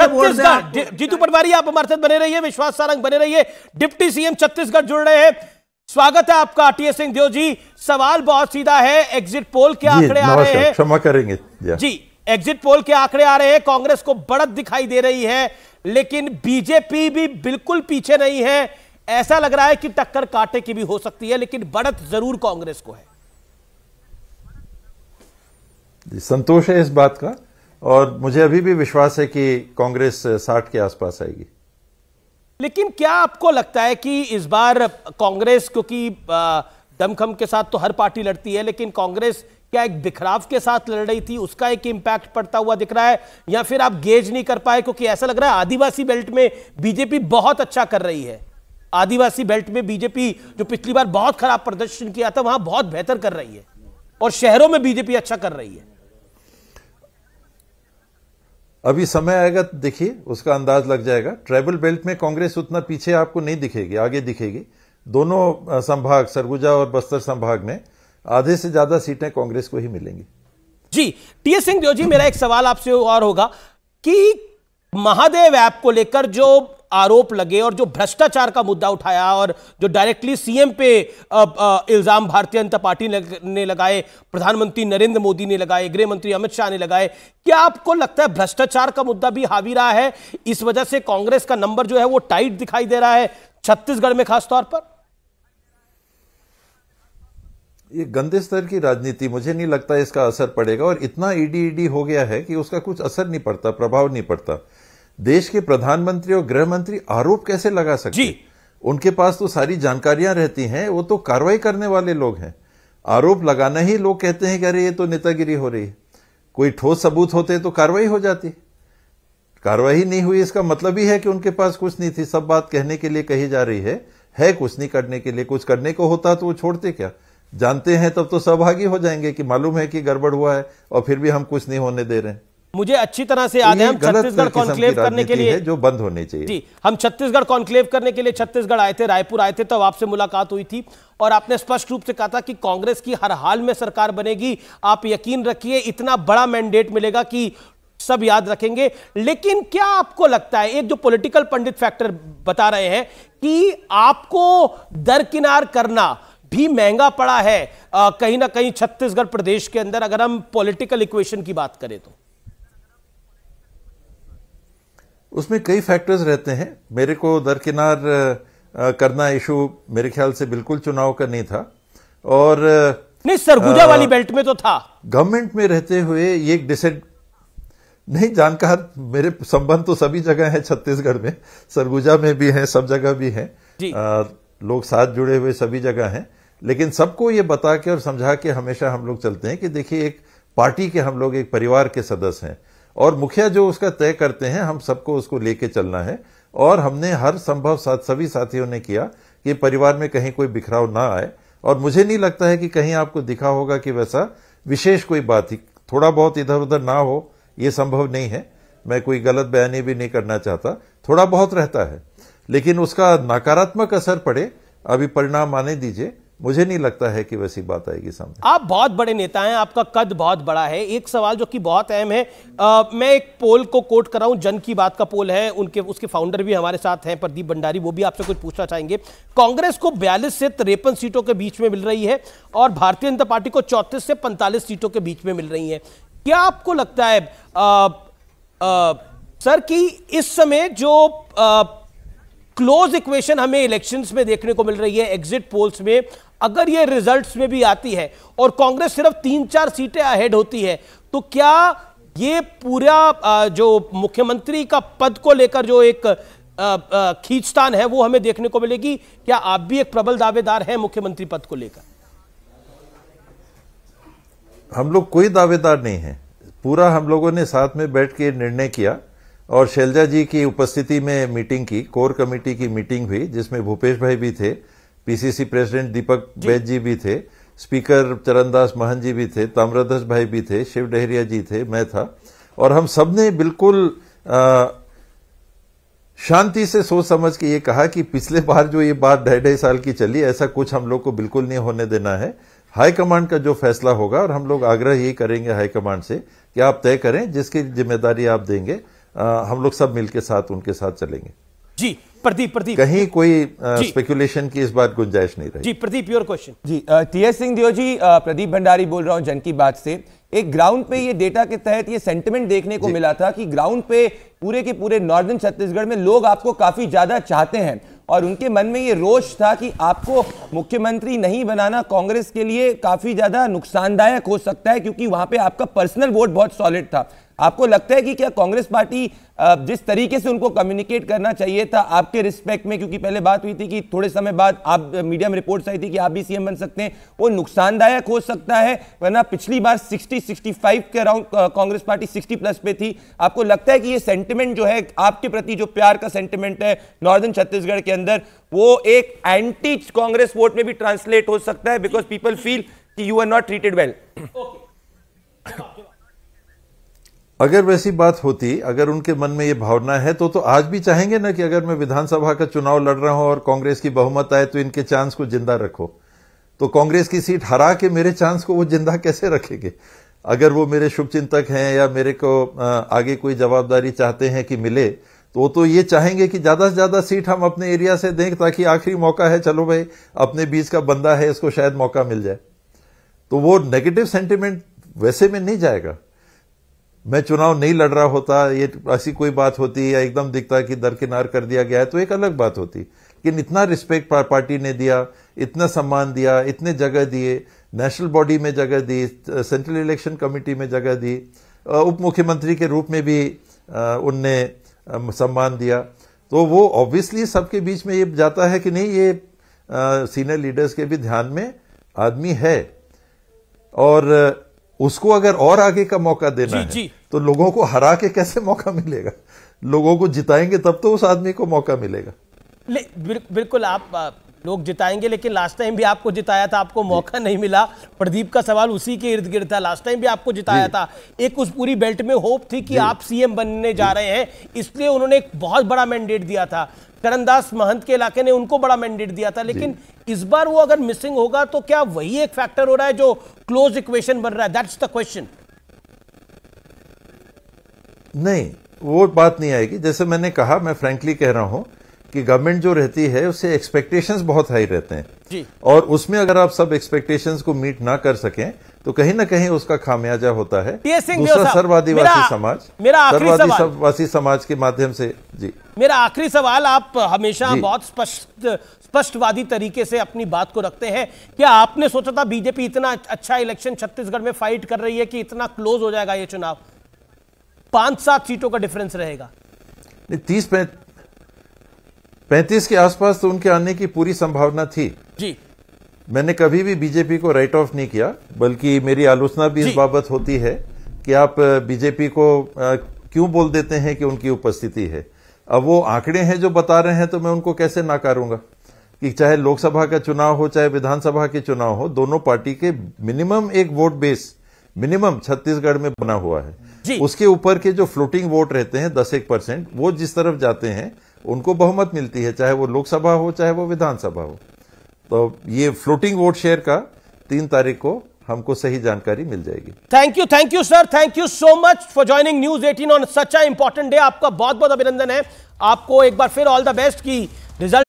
छत्तीसगढ़, जीतू पटवारी आप हमारे साथ बने रहिए, विश्वास सारंग बने रहिए, डिप्टी सीएम छत्तीसगढ़ जुड़ रहे हैं। स्वागत है आपका टीएस सिंहदेव जी। सवाल बहुत सीधा है, एग्जिट पोल के आंकड़े आ रहे हैं, क्षमा करेंगे जी, एग्जिट पोल के आंकड़े आ रहे हैं, कांग्रेस को बढ़त दिखाई दे रही है, लेकिन बीजेपी भी बिल्कुल पीछे नहीं है। ऐसा लग रहा है कि टक्कर कांटे की भी हो सकती है, लेकिन बढ़त जरूर कांग्रेस को है। संतोष है इस बात का, और मुझे अभी भी विश्वास है कि कांग्रेस 60 के आसपास आएगी। लेकिन क्या आपको लगता है कि इस बार कांग्रेस, क्योंकि दमखम के साथ तो हर पार्टी लड़ती है, लेकिन कांग्रेस क्या एक बिखराव के साथ लड़ रही थी, उसका एक इंपैक्ट पड़ता हुआ दिख रहा है, या फिर आप गेज नहीं कर पाए? क्योंकि ऐसा लग रहा है आदिवासी बेल्ट में बीजेपी बहुत अच्छा कर रही है। आदिवासी बेल्ट में बीजेपी जो पिछली बार बहुत खराब प्रदर्शन किया था, वहां बहुत बेहतर कर रही है, और शहरों में बीजेपी अच्छा कर रही है। अभी समय आएगा तो देखिए, उसका अंदाज लग जाएगा। ट्राइबल बेल्ट में कांग्रेस उतना पीछे आपको नहीं दिखेगी, आगे दिखेगी। दोनों संभाग, सरगुजा और बस्तर संभाग में आधे से ज्यादा सीटें कांग्रेस को ही मिलेंगी। जी, टीएस सिंहदेव जी, मेरा एक सवाल आपसे और होगा कि महादेव ऐप को लेकर जो आरोप लगे और जो भ्रष्टाचार का मुद्दा उठाया और जो डायरेक्टली सीएम पे इल्जाम भारतीय जनता पार्टी ने लगाए, प्रधानमंत्री नरेंद्र मोदी ने लगाए, गृह मंत्री अमित शाह ने लगाए, क्या आपको लगता है भ्रष्टाचार का मुद्दा भी हावी रहा है? इस वजह से कांग्रेस का नंबर जो है वो टाइट दिखाई दे रहा है छत्तीसगढ़ में खासतौर पर। ये गंदे स्तर की राजनीति, मुझे नहीं लगता इसका असर पड़ेगा, और इतना ईडी हो गया है कि उसका कुछ असर नहीं पड़ता, प्रभाव नहीं पड़ता। देश के प्रधानमंत्री और गृह मंत्री आरोप कैसे लगा सकते हैं? उनके पास तो सारी जानकारियां रहती हैं, वो तो कार्रवाई करने वाले लोग हैं। आरोप लगाना ही लोग कहते हैं कि अरे ये तो नेतागिरी हो रही है। कोई ठोस सबूत होते तो कार्रवाई हो जाती। कार्रवाई नहीं हुई, इसका मतलब ही है कि उनके पास कुछ नहीं थी। सब बात कहने के लिए कही जा रही है कुछ नहीं करने के लिए। कुछ करने को होता तो वो छोड़ते क्या? जानते हैं तब तो सहभागी हो जाएंगे कि मालूम है कि गड़बड़ हुआ है, और फिर भी हम कुछ नहीं होने दे रहे हैं। मुझे अच्छी तरह से याद है, हम छत्तीसगढ़ कॉन्क्लेव करने के लिए, जो बंद होनी चाहिए जी, हम छत्तीसगढ़ कॉन्क्लेव करने के लिए छत्तीसगढ़ आए थे, रायपुर आए थे, तब आपसे मुलाकात हुई थी और आपने स्पष्ट रूप से कहा था कि कांग्रेस की हर हाल में सरकार बनेगी। आप यकीन रखिए, इतना बड़ा मैंडेट मिलेगा कि सब याद रखेंगे। लेकिन क्या आपको लगता है, एक जो पॉलिटिकल पंडित फैक्टर बता रहे हैं कि आपको दरकिनार करना भी महंगा पड़ा है कहीं ना कहीं छत्तीसगढ़ प्रदेश के अंदर, अगर हम पॉलिटिकल इक्वेशन की बात करें तो? उसमें कई फैक्टर्स रहते हैं। मेरे को दरकिनार करना इशू मेरे ख्याल से बिल्कुल चुनाव का नहीं था, और नहीं, सरगुजा वाली बेल्ट में तो था। गवर्नमेंट में रहते हुए ये नहीं, जानकार मेरे संबंध तो सभी जगह है छत्तीसगढ़ में, सरगुजा में भी है, सब जगह भी है, लोग साथ जुड़े हुए सभी जगह हैं। लेकिन सबको ये बता के और समझा के हमेशा हम लोग चलते हैं कि देखिए, एक पार्टी के हम लोग एक परिवार के सदस्य हैं, और मुखिया जो उसका तय करते हैं, हम सबको उसको लेके चलना है। और हमने हर संभव सभी साथियों ने किया कि परिवार में कहीं कोई बिखराव ना आए, और मुझे नहीं लगता है कि कहीं आपको दिखा होगा कि वैसा विशेष कोई बात ही थोड़ा बहुत इधर उधर ना हो, ये संभव नहीं है। मैं कोई गलत बयानी भी नहीं करना चाहता, थोड़ा बहुत रहता है, लेकिन उसका नकारात्मक असर पड़े, अभी परिणाम आने दीजिए। मुझे नहीं लगता है कि वैसी बात आएगी सामने। आप बहुत बड़े नेता हैं, आपका कद बहुत बड़ा है। एक सवाल जो कि बहुत अहम है, मैं एक पोल को कोट कर रहा हूं, जन की बात का पोल है, उसके फाउंडर भी हमारे साथ हैं, प्रदीप भंडारी, वो भी आपसे कुछ पूछना चाहेंगे। कांग्रेस को 42 से 53 सीटों के बीच में मिल रही है, और भारतीय जनता पार्टी को 34 से 45 सीटों के बीच में मिल रही है। क्या आपको लगता है सर कि इस समय जो क्लोज इक्वेशन हमें इलेक्शंस में देखने को मिल रही है, एग्जिट पोल्स में, अगर ये रिजल्ट्स में भी आती है और कांग्रेस सिर्फ 3-4 सीटें अहेड होती है, तो क्या ये पूरा जो मुख्यमंत्री का पद को लेकर जो एक खींचतान है वो हमें देखने को मिलेगी? क्या आप भी एक प्रबल दावेदार हैं मुख्यमंत्री पद को लेकर? हम लोग कोई दावेदार नहीं है, पूरा हम लोगों ने साथ में बैठ के निर्णय किया, और शैलजा जी की उपस्थिति में मीटिंग की, कोर कमेटी की मीटिंग हुई, जिसमें भूपेश भाई भी थे, पीसीसी प्रेसिडेंट दीपक बैद जी भी थे, स्पीकर चरणदास महंत जी भी थे, ताम्रध्वज भाई भी थे, शिव डहरिया जी थे, मैं था, और हम सब ने बिल्कुल शांति से सोच समझ के ये कहा कि पिछले बार जो ये बात 2.5 साल की चली, ऐसा कुछ हम लोग को बिल्कुल नहीं होने देना है। हाईकमांड का जो फैसला होगा, और हम लोग आग्रह यही करेंगे हाईकमांड से कि आप तय करें, जिसकी जिम्मेदारी आप देंगे हम लोग सब मिलके साथ उनके साथ चलेंगे। जी प्रदीप कहीं कोई स्पेकुलेशन की इस बात गुंजाइश नहीं रही। जी प्रदीप, योर क्वेश्चन। जी टीएस सिंहदेव जी, प्रदीप भंडारी बोल रहा हूं जन की बात से। एक ग्राउंड पे ये डेटा के तहत ये सेंटिमेंट देखने को मिला था कि ग्राउंड पे पूरे के पूरे नॉर्दर्न छत्तीसगढ़ में लोग आपको काफी ज्यादा चाहते हैं और उनके मन में ये रोष था कि आपको मुख्यमंत्री नहीं बनाना कांग्रेस के लिए काफी ज्यादा नुकसानदायक हो सकता है, क्योंकि वहां पे आपका पर्सनल वोट बहुत सॉलिड था। आपको लगता है कि क्या कांग्रेस पार्टी जिस तरीके से उनको कम्युनिकेट करना चाहिए था आपके रिस्पेक्ट में, क्योंकि पहले बात हुई थी कि थोड़े समय बाद आप मीडिया में रिपोर्ट्स आई थी कि आप भी सीएम बन सकते हैं, वो नुकसानदायक हो सकता है? वरना पिछली बार 60-65 के अराउंड कांग्रेस पार्टी 60+ पे थी। आपको लगता है कि ये सेंटिमेंट जो है आपके प्रति, जो प्यार का सेंटिमेंट है नॉर्दर्न छत्तीसगढ़ के अंदर, वो एक एंटी कांग्रेस वोट में भी ट्रांसलेट हो सकता है बिकॉज पीपल फील कि you are not treated well? अगर वैसी बात होती, अगर उनके मन में ये भावना है तो आज भी चाहेंगे ना कि अगर मैं विधानसभा का चुनाव लड़ रहा हूं और कांग्रेस की बहुमत आए तो इनके चांस को जिंदा रखो। तो कांग्रेस की सीट हरा के मेरे चांस को वो जिंदा कैसे रखेंगे? अगर वो मेरे शुभचिंतक हैं या मेरे को आगे कोई जवाबदारी चाहते हैं कि मिले, तो ये चाहेंगे कि ज्यादा से ज्यादा सीट हम अपने एरिया से दें, ताकि आखिरी मौका है, चलो भाई अपने बीच का बंदा है, इसको शायद मौका मिल जाए। तो वो नेगेटिव सेंटिमेंट वैसे में नहीं जाएगा। मैं चुनाव नहीं लड़ रहा होता, ये ऐसी कोई बात होती या एकदम दिखता कि दरकिनार कर दिया गया है तो एक अलग बात होती, लेकिन इतना रिस्पेक्ट पार्टी ने दिया, इतना सम्मान दिया, इतने जगह दिए, नेशनल बॉडी में जगह दी, सेंट्रल इलेक्शन कमेटी में जगह दी, उप मुख्यमंत्री के रूप में भी उनने सम्मान दिया, तो वो ऑब्वियसली सबके बीच में ये जाता है कि नहीं, ये सीनियर लीडर्स के भी ध्यान में आदमी है। और उसको अगर और आगे का मौका देना है तो लोगों को हरा के कैसे मौका मिलेगा? लोगों को जिताएंगे तब तो उस आदमी को मौका मिलेगा। बिल्कुल, आप लोग जिताएंगे, लेकिन लास्ट टाइम भी आपको जिताया था, आपको मौका नहीं मिला। प्रदीप का सवाल उसी के इर्द गिर्द था। लास्ट टाइम भी आपको जिताया था, एक उस पूरी बेल्ट में होप थी कि आप सीएम बनने जा रहे हैं, इसलिए उन्होंने एक बहुत बड़ा मैंडेट दिया था। करणदास महंत के इलाके ने उनको बड़ा मैंडेट दिया था, लेकिन इस बार वो अगर मिसिंग होगा तो क्या वही एक फैक्टर हो रहा है जो क्लोज इक्वेशन बन रहा है? That's the question. नहीं, वो बात नहीं आएगी। जैसे मैंने कहा, मैं फ्रैंकली कह रहा हूं कि गवर्नमेंट जो रहती है उससे एक्सपेक्टेशंस बहुत हाई रहते हैं जी। और उसमें अगर आप सब एक्सपेक्टेशंस को मीट ना कर सकें तो कहीं ना कहीं उसका खामियाजा होता है। दूसरा, सर्ववादी समाज के माध्यम से। जी, मेरा आखिरी सवाल, आप हमेशा बहुत स्पष्टवादी तरीके से अपनी बात को रखते हैं। क्या आपने सोचा था बीजेपी इतना अच्छा इलेक्शन छत्तीसगढ़ में फाइट कर रही है कि इतना क्लोज हो जाएगा ये चुनाव? 5-7 सीटों का डिफरेंस रहेगा। 30-35 के आसपास तो उनके आने की पूरी संभावना थी जी। मैंने कभी भी बीजेपी को राइट ऑफ नहीं किया, बल्कि मेरी आलोचना भी इस बाबत होती है कि आप बीजेपी को क्यों बोल देते हैं कि उनकी उपस्थिति है। अब वो आंकड़े हैं जो बता रहे हैं, तो मैं उनको कैसे नाकारूंगा कि चाहे लोकसभा का चुनाव हो चाहे विधानसभा के चुनाव हो, दोनों पार्टी के मिनिमम एक वोट बेस मिनिमम छत्तीसगढ़ में बना हुआ है। उसके ऊपर के जो फ्लोटिंग वोट रहते हैं 10-1%, वो जिस तरफ जाते हैं उनको बहुमत मिलती है, चाहे वो लोकसभा हो चाहे वो विधानसभा हो। तो ये फ्लोटिंग वोट शेयर का 3 तारीख को हमको सही जानकारी मिल जाएगी। Thank you sir, thank you so much for joining news 18 on such a important day. आपका बहुत बहुत अभिनंदन है। आपको एक बार फिर ऑल द बेस्ट की रिजल्ट